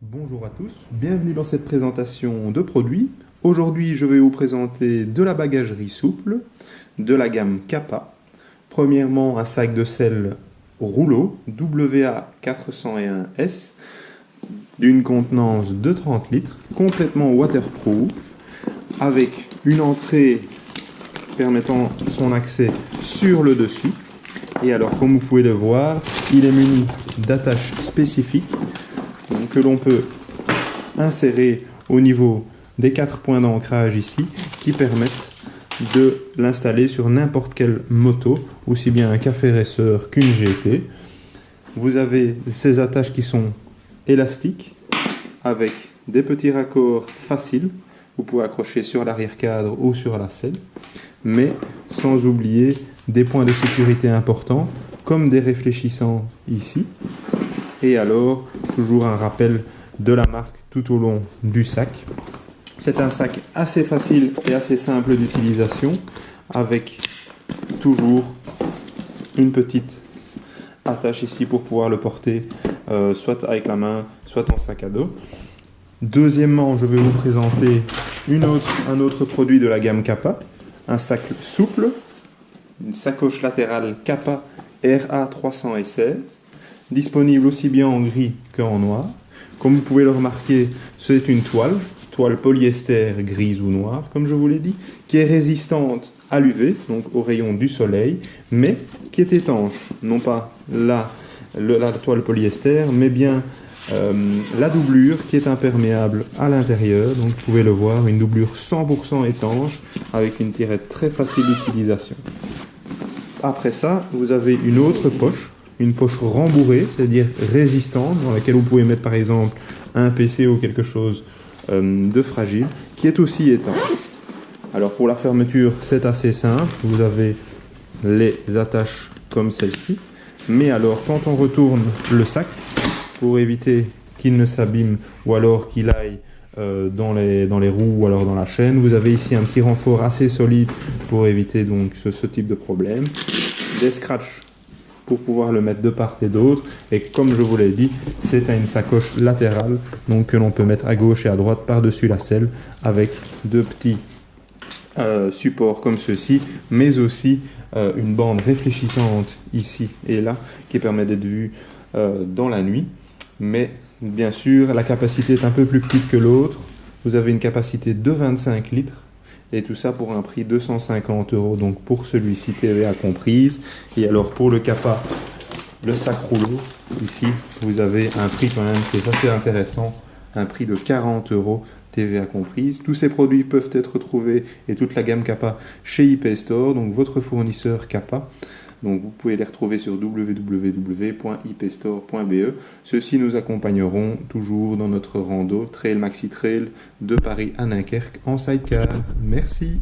Bonjour à tous, bienvenue dans cette présentation de produits. Aujourd'hui, je vais vous présenter de la bagagerie souple de la gamme Kappa. Premièrement, un sac de sel rouleau WA401S d'une contenance de 30 litres, complètement waterproof, avec une entrée permettant son accès sur le dessus. Et alors, comme vous pouvez le voir, il est muni d'attaches spécifiques que l'on peut insérer au niveau des 4 points d'ancrage ici, qui permettent de l'installer sur n'importe quelle moto, aussi bien un café racer qu'une GT. Vous avez ces attaches qui sont élastiques, avec des petits raccords faciles. Vous pouvez accrocher sur l'arrière-cadre ou sur la selle, mais sans oublier des points de sécurité importants, comme des réfléchissants ici. Et alors, toujours un rappel de la marque tout au long du sac. C'est un sac assez facile et assez simple d'utilisation, avec toujours une petite attache ici pour pouvoir le porter soit avec la main, soit en sac à dos. Deuxièmement, je vais vous présenter un autre produit de la gamme Kappa, un sac souple, une sacoche latérale Kappa RA316, disponible aussi bien en gris qu'en noir. Comme vous pouvez le remarquer, c'est une toile polyester grise ou noire, comme je vous l'ai dit, qui est résistante à l'UV, donc aux rayons du soleil, mais qui est étanche. Non pas la toile polyester, mais bien la doublure qui est imperméable à l'intérieur. Donc vous pouvez le voir, une doublure 100% étanche, avec une tirette très facile d'utilisation. Après ça, vous avez une autre poche, une poche rembourrée, c'est-à-dire résistante, dans laquelle vous pouvez mettre par exemple un PC ou quelque chose de fragile, qui est aussi étanche. Alors pour la fermeture, c'est assez simple, vous avez les attaches comme celle-ci, mais alors quand on retourne le sac, pour éviter qu'il ne s'abîme ou alors qu'il aille dans les roues ou alors dans la chaîne, vous avez ici un petit renfort assez solide pour éviter donc ce type de problème. Des scratchs pour pouvoir le mettre de part et d'autre, et comme je vous l'ai dit, c'est une sacoche latérale donc que l'on peut mettre à gauche et à droite par-dessus la selle, avec deux petits supports comme ceci, mais aussi une bande réfléchissante ici et là qui permet d'être vue dans la nuit. Mais bien sûr, la capacité est un peu plus petite que l'autre. Vous avez une capacité de 25 litres. Et tout ça pour un prix de 250 €, donc pour celui-ci TVA comprise. Et alors pour le Kappa, le sac rouleau, ici vous avez un prix quand même qui est assez intéressant, un prix de 40 € TVA comprise. Tous ces produits peuvent être retrouvés, et toute la gamme Kappa, chez IP Store, donc votre fournisseur Kappa. Donc vous pouvez les retrouver sur www.ipstore.be. Ceux-ci nous accompagneront toujours dans notre rando Trail Maxi Trail de Paris à Dunkerque en sidecar. Merci.